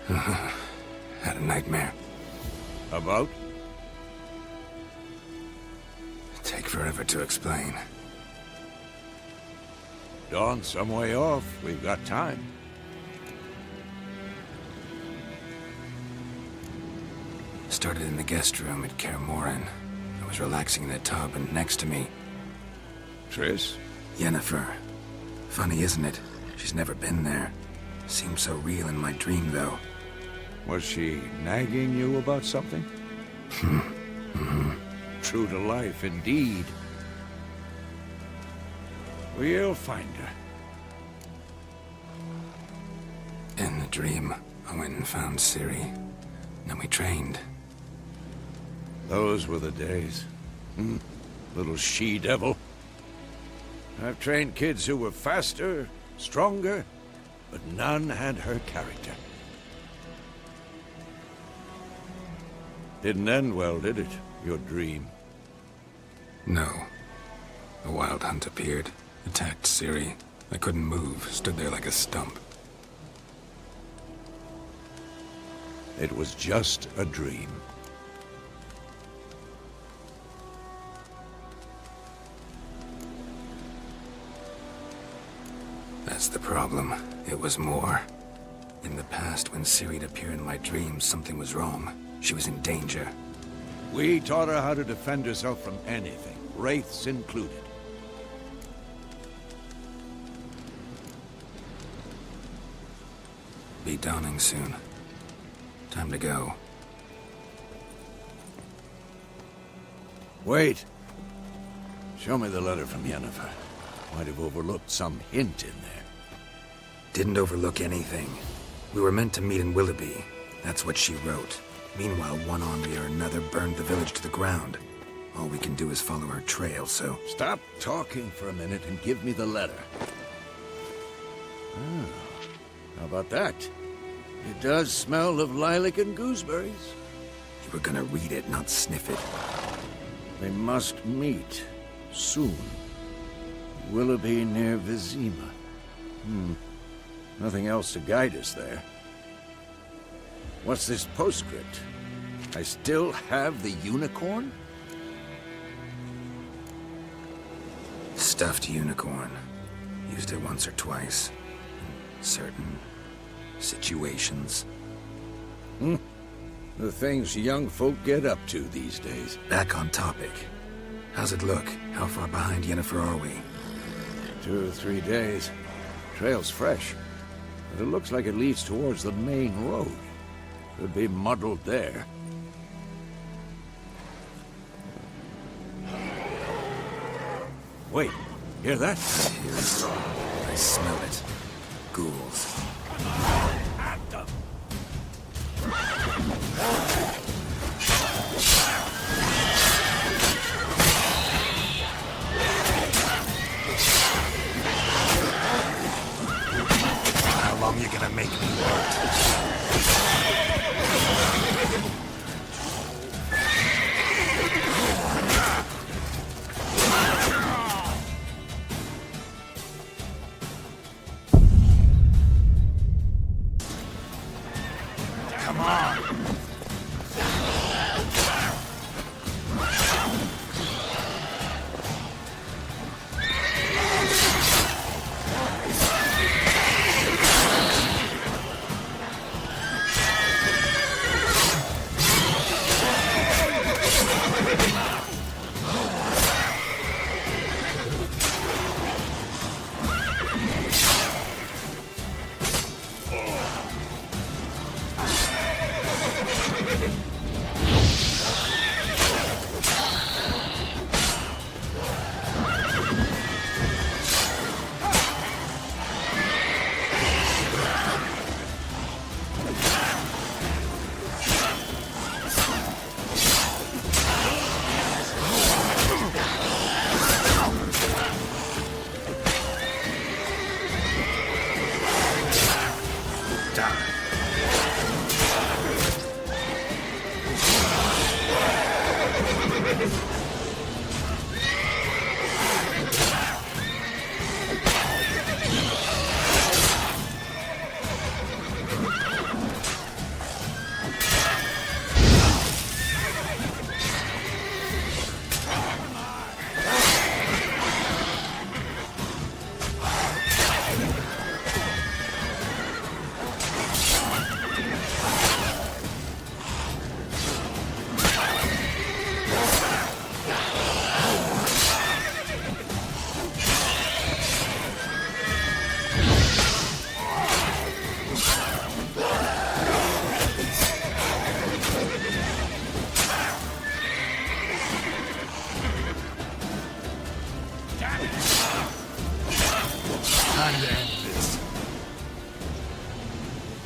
Had a nightmare. About? Take forever to explain. Dawn's some way off. We've got time. Started in the guest room at Kaer Morhen. I was relaxing in a tub, and next to me, Triss? Yennefer. Funny, isn't it? She's never been there. Seemed so real in my dream, though. Was she nagging you about something? True to life, indeed. We'll find her. In the dream, I went and found Ciri. Then we trained. Those were the days. Little she-devil. I've trained kids who were faster, stronger, but none had her character. Didn't end well, did it? Your dream? No. A wild hunt appeared, attacked Ciri. I couldn't move, stood there like a stump. It was just a dream. That's the problem. It was more. In the past, when Ciri'd appear in my dreams, something was wrong. She was in danger. We taught her how to defend herself from anything, wraiths included. Be dawning soon. Time to go. Wait. Show me the letter from Yennefer. Might have overlooked some hint in there. Didn't overlook anything. We were meant to meet in Willoughby. That's what she wrote. Meanwhile, one army or another burned the village to the ground. All we can do is follow her trail, so... Stop talking for a minute and give me the letter. How about that? It does smell of lilac and gooseberries. You were gonna read it, not sniff it. They must meet. Soon. Willoughby near Vizima. Nothing else to guide us there. What's this postscript? I still have the unicorn? Stuffed unicorn. Used it once or twice. In certain situations. The things young folk get up to these days. Back on topic. How's it look? How far behind Yennefer are we? 2 or 3 days. Trail's fresh. But it looks like it leads towards the main road. Could be muddled there. Wait, hear that? I smell it. Ghouls. How long you gonna make me wait?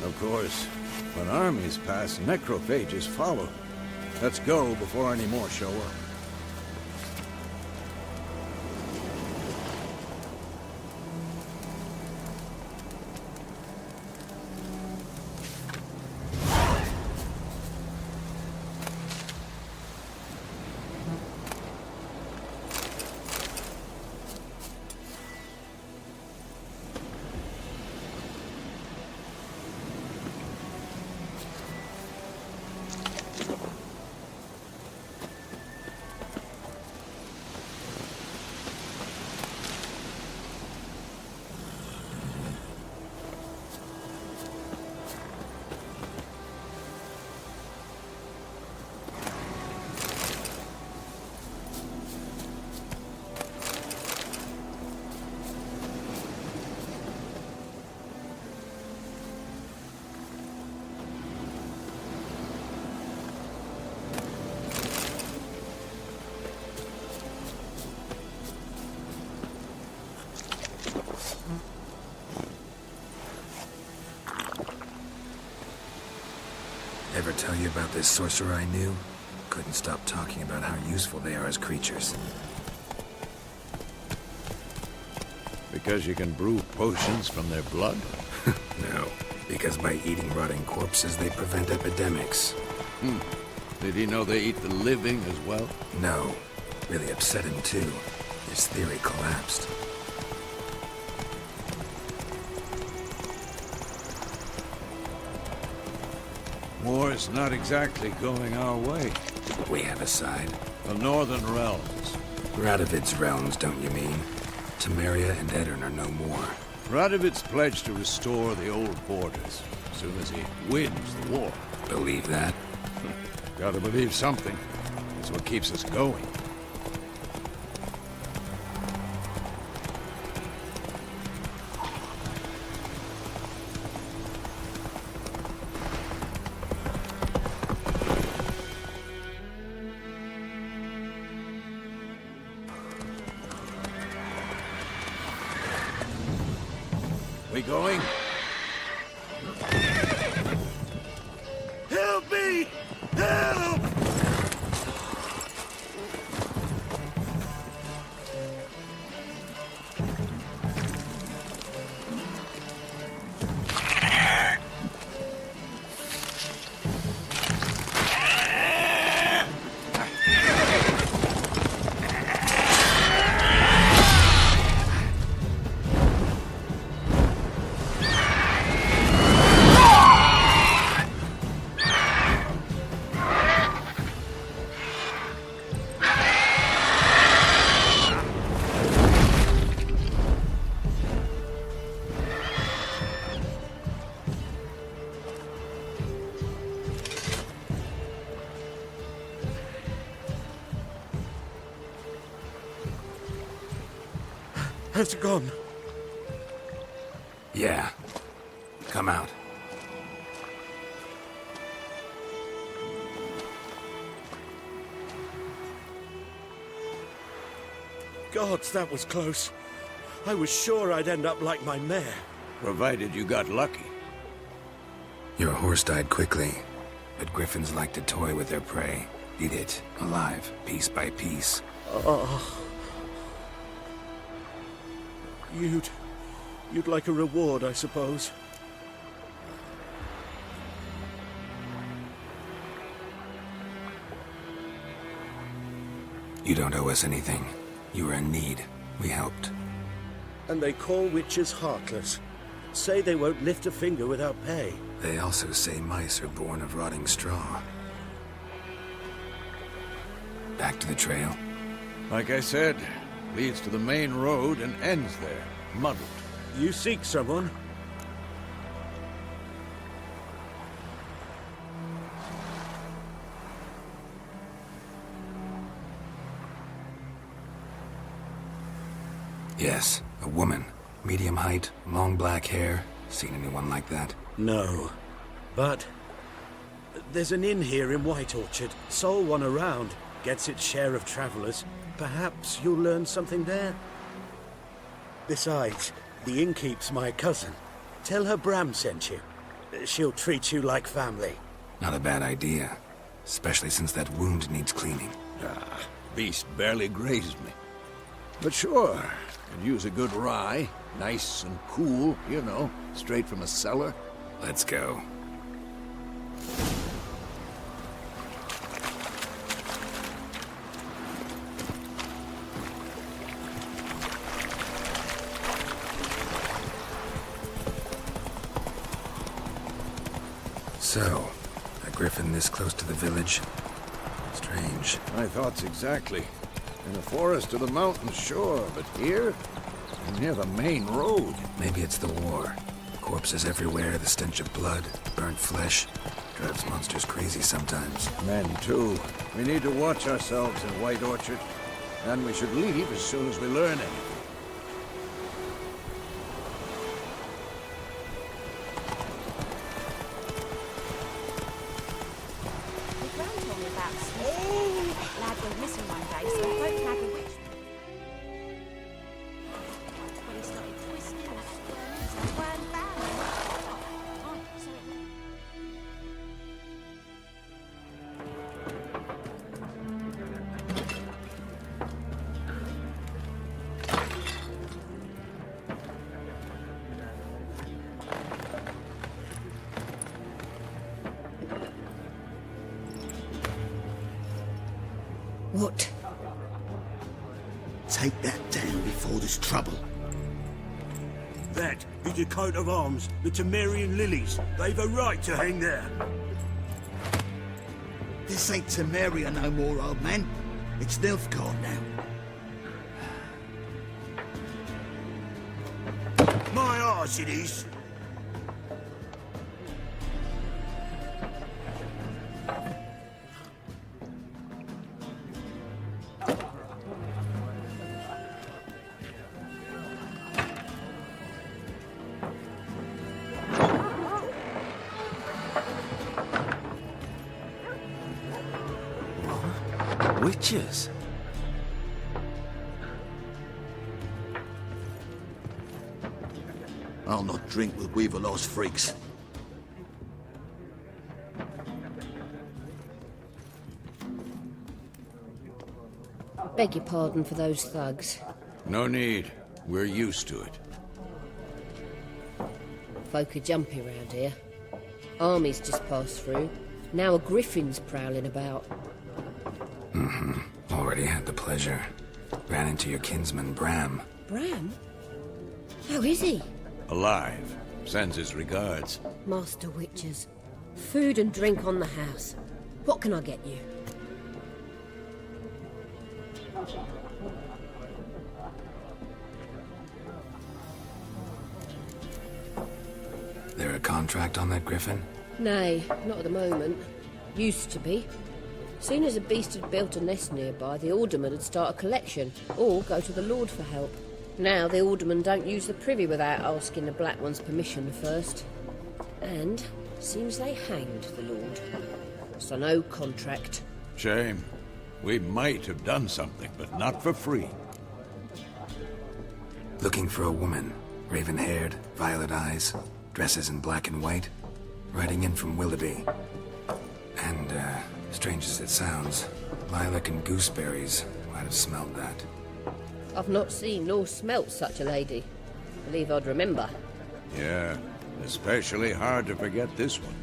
Of course, when armies pass, necrophages follow. Let's go before any more show up. Ever tell you about this sorcerer I knew? Couldn't stop talking about how useful they are as creatures. Because you can brew potions from their blood? No, because by eating rotting corpses, they prevent epidemics. Did he know they eat the living as well? No. Really upset him, too. His theory collapsed. War's not exactly going our way. We have a side. The Northern Realms. Radovid's realms, don't you mean? Temeria and Edirn are no more. Radovid's pledged to restore the old borders as soon as he wins the war. Believe that? Gotta believe something. It's what keeps us going. We going? Help me! Help! Has it gone? Yeah. Come out. Gods, that was close. I was sure I'd end up like my mare. Provided you got lucky. Your horse died quickly, but griffins like to toy with their prey. Eat it, alive, piece by piece. Oh. You'd like a reward, I suppose. You don't owe us anything. You were in need. We helped. And they call witches heartless. Say they won't lift a finger without pay. They also say mice are born of rotting straw. Back to the trail. Like I said, leads to the main road and ends there, muddled. You seek someone? Yes, a woman. Medium height, long black hair. Seen anyone like that? No. But there's an inn here in White Orchard. Sole one around. Gets its share of travelers. Perhaps you'll learn something there? Besides, the innkeep's my cousin. Tell her Bram sent you. She'll treat you like family. Not a bad idea. Especially since that wound needs cleaning. Beast barely grazed me. But sure, could use a good rye. Nice and cool, you know, straight from a cellar. Let's go. So, a griffin this close to the village? Strange. My thoughts exactly. In the forest or the mountains, sure, but here? Near the main road. Maybe it's the war. Corpses everywhere, the stench of blood, burnt flesh. Drives monsters crazy sometimes. Men, too. We need to watch ourselves in White Orchard. And we should leave as soon as we learn anything. My gran told me about Smith. Lad went missing one day, so I don't have a witch. When he started twisting and squirming, so I ran back. Oh, sorry. What? Take that down before there's trouble. That is a coat of arms, the Temerian lilies. They've a right to hang there. This ain't Temeria no more, old man. It's Nilfgaard now. My arse it is. Witches? I'll not drink with Weaverlaw's freaks. Beg your pardon for those thugs. No need. We're used to it. Folk are jumpy around here. Armies just passed through. Now a griffin's prowling about. Already had the pleasure. Ran into your kinsman, Bram. Bram? How is he? Alive. Sends his regards. Master Witchers. Food and drink on the house. What can I get you? There a contract on that griffin? Nay, not at the moment. Used to be. Soon as a beast had built a nest nearby, the alderman would start a collection, or go to the Lord for help. Now the aldermen don't use the privy without asking the Black One's permission first. And seems they hanged the Lord. So no contract. Shame. We might have done something, but not for free. Looking for a woman. Raven-haired, violet eyes, dresses in black and white. Riding in from Willoughby. And, strange as it sounds, lilac and gooseberries might have smelled that. I've not seen nor smelt such a lady. Believe I'd remember. Yeah, especially hard to forget this one.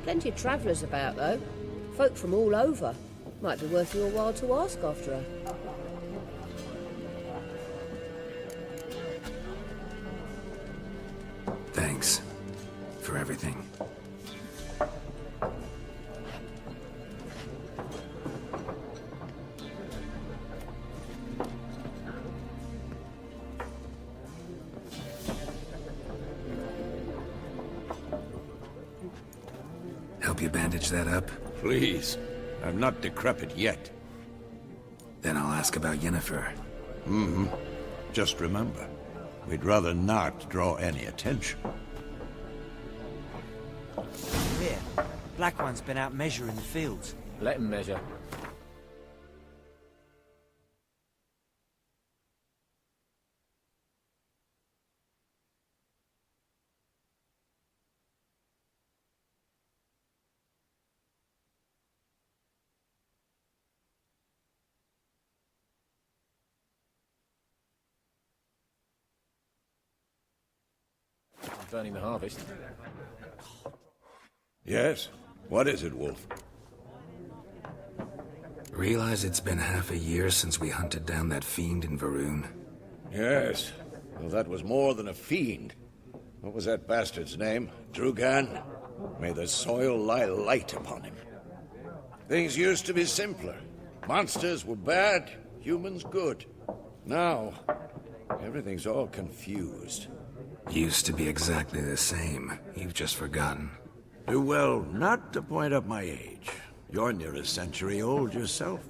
Plenty of travellers about, though. Folk from all over. Might be worth your while to ask after her. Thanks. For everything. Help you bandage that up? Please. I'm not decrepit yet. Then I'll ask about Yennefer. Just remember, we'd rather not draw any attention. Here, Black One's been out measuring the fields. Let him measure. burning the harvest. Yes? What is it, Wolf? Realize it's been half a year since we hunted down that fiend in Varun? Yes. Well, that was more than a fiend. What was that bastard's name? Drugan? May the soil lie light upon him. Things used to be simpler. Monsters were bad, humans good. Now, everything's all confused. Used to be exactly the same. You've just forgotten. Do well not to point up my age. You're near a century old yourself.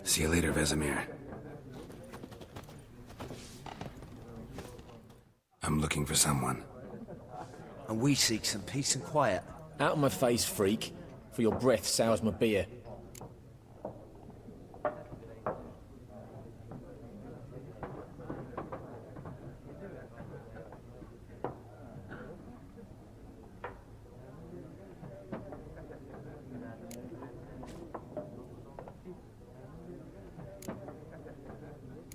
See you later, Vesemir. I'm looking for someone. And we seek some peace and quiet. Out of my face, freak, for your breath sours my beer.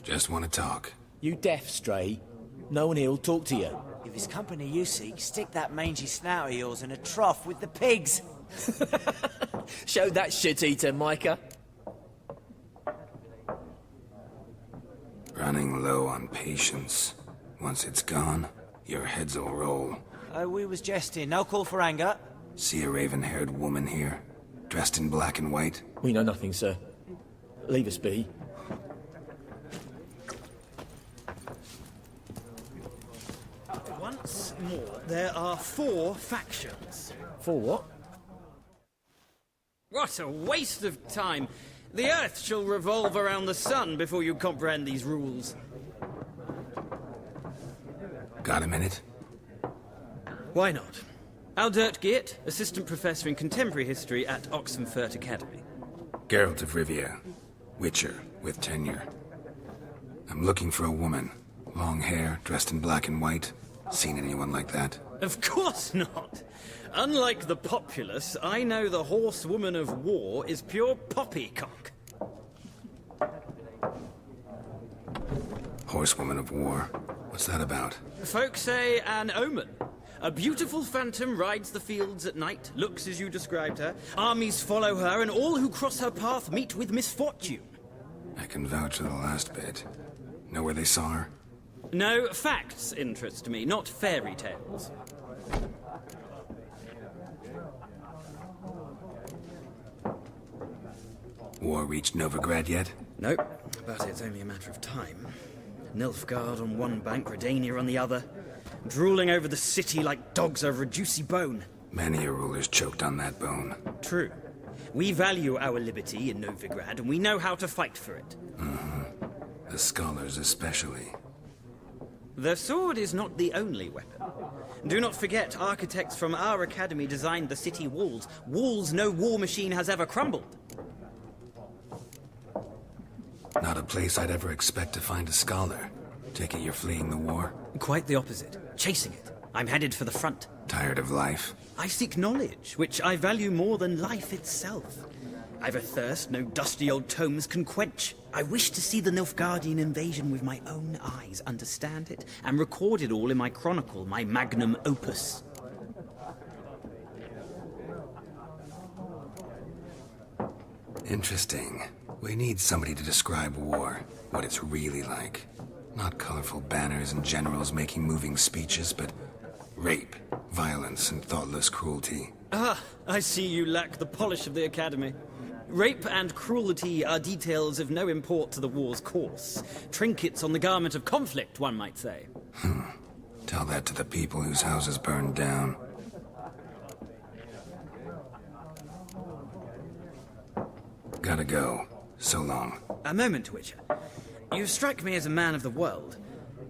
Just want to talk. You deaf, Stray? No one here'll talk to you. If it's company you seek, stick that mangy snout of yours in a trough with the pigs. Show that shit-eater, Micah. Running low on patience. Once it's gone, your heads will roll. Oh, we was jesting. No call for anger. See a raven-haired woman here, dressed in black and white? We know nothing, sir. Leave us be. Once more, there are 4 factions. For what? What a waste of time! The Earth shall revolve around the sun before you comprehend these rules. Got a minute? Why not? Aldert Geert, Assistant Professor in Contemporary History at Oxenfurt Academy. Geralt of Rivia. Witcher, with tenure. I'm looking for a woman. Long hair, dressed in black and white. Seen anyone like that? Of course not! Unlike the populace, I know the horsewoman of war is pure poppycock. Horsewoman of war. What's that about? Folk say an omen. A beautiful phantom rides the fields at night, looks as you described her. Armies follow her, and all who cross her path meet with misfortune. I can vouch for the last bit. Know where they saw her? No, facts interest me, not fairy tales. War reached Novigrad yet? Nope, but it's only a matter of time. Nilfgaard on one bank, Redania on the other. Drooling over the city like dogs over a juicy bone. Many a ruler's choked on that bone. True. We value our liberty in Novigrad, and we know how to fight for it. The scholars especially. The sword is not the only weapon. Do not forget, architects from our academy designed the city walls. Walls no war machine has ever crumbled. Not a place I'd ever expect to find a scholar. Take it you're fleeing the war? Quite the opposite. Chasing it. I'm headed for the front. Tired of life? I seek knowledge, which I value more than life itself. I've a thirst no dusty old tomes can quench. I wish to see the Nilfgaardian invasion with my own eyes, understand it, and record it all in my chronicle, my magnum opus. Interesting. We need somebody to describe war, what it's really like. Not colorful banners and generals making moving speeches, but rape, violence, and thoughtless cruelty. Ah, I see you lack the polish of the academy. Rape and cruelty are details of no import to the war's course. Trinkets on the garment of conflict, one might say. Tell that to the people whose houses burned down. Gotta go. So long. A moment, Witcher. You strike me as a man of the world.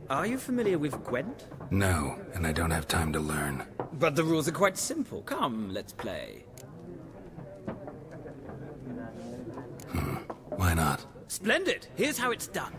Are you familiar with Gwent? No, and I don't have time to learn. But the rules are quite simple. Come, let's play. Why not? Splendid! Here's how it's done.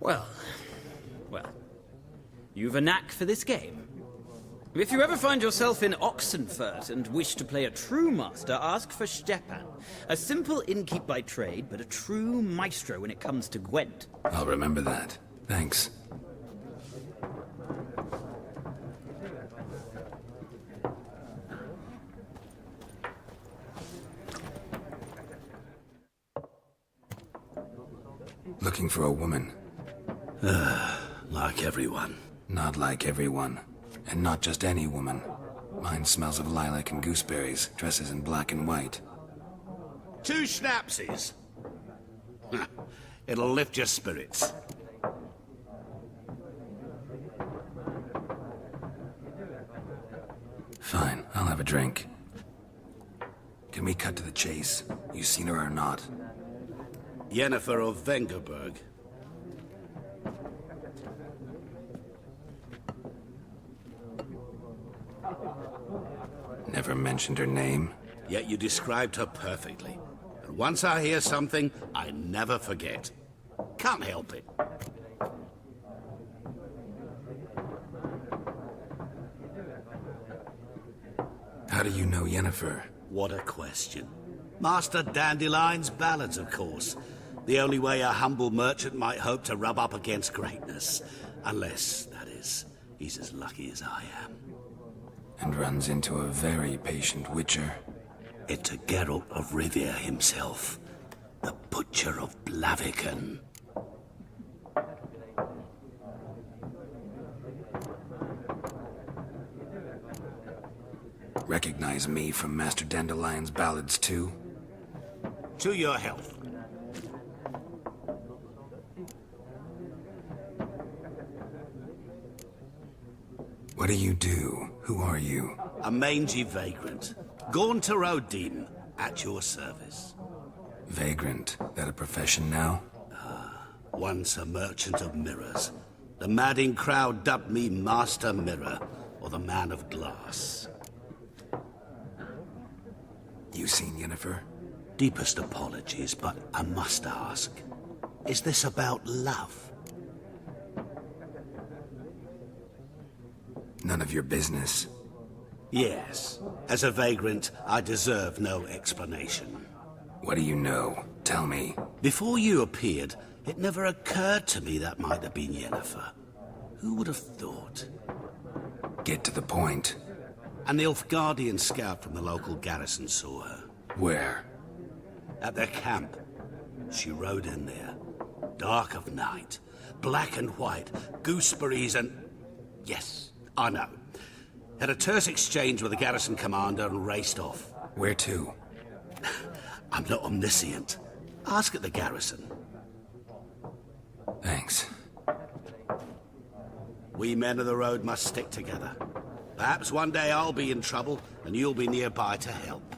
Well, you've a knack for this game. If you ever find yourself in Oxenfurt and wish to play a true master, ask for Stepan. A simple innkeep by trade, but a true maestro when it comes to Gwent. I'll remember that. Thanks. Looking for a woman. Like everyone. Not like everyone. And not just any woman. Mine smells of lilac and gooseberries, dresses in black and white. 2 schnapsies. It'll lift your spirits. Fine, I'll have a drink. Can we cut to the chase? You seen her or not? Yennefer of Vengerberg. Never mentioned her name. Yet you described her perfectly. And once I hear something, I never forget. Can't help it. How do you know Yennefer? What a question. Master Dandelion's ballads, of course. The only way a humble merchant might hope to rub up against greatness. Unless, that is, he's as lucky as I am. And runs into a very patient Witcher. It's Geralt of Rivia himself. The Butcher of Blaviken. Recognize me from Master Dandelion's ballads too? To your health. What do you do? Who are you? A mangy vagrant. Gaunter Odin, at your service. Vagrant. That a profession now? Once a merchant of mirrors. The madding crowd dubbed me Master Mirror, or the Man of Glass. You seen Yennefer? Deepest apologies, but I must ask. Is this about love? None of your business. Yes. As a vagrant, I deserve no explanation. What do you know? Tell me. Before you appeared, it never occurred to me that might have been Yennefer. Who would have thought? Get to the point. An Nilfgaardian scout from the local garrison saw her. Where? At their camp. She rode in there. Dark of night. Black and white. Gooseberries and... Yes, I know. Had a terse exchange with the garrison commander and raced off. Where to? I'm not omniscient. Ask at the garrison. Thanks. We men of the road must stick together. Perhaps one day I'll be in trouble and you'll be nearby to help.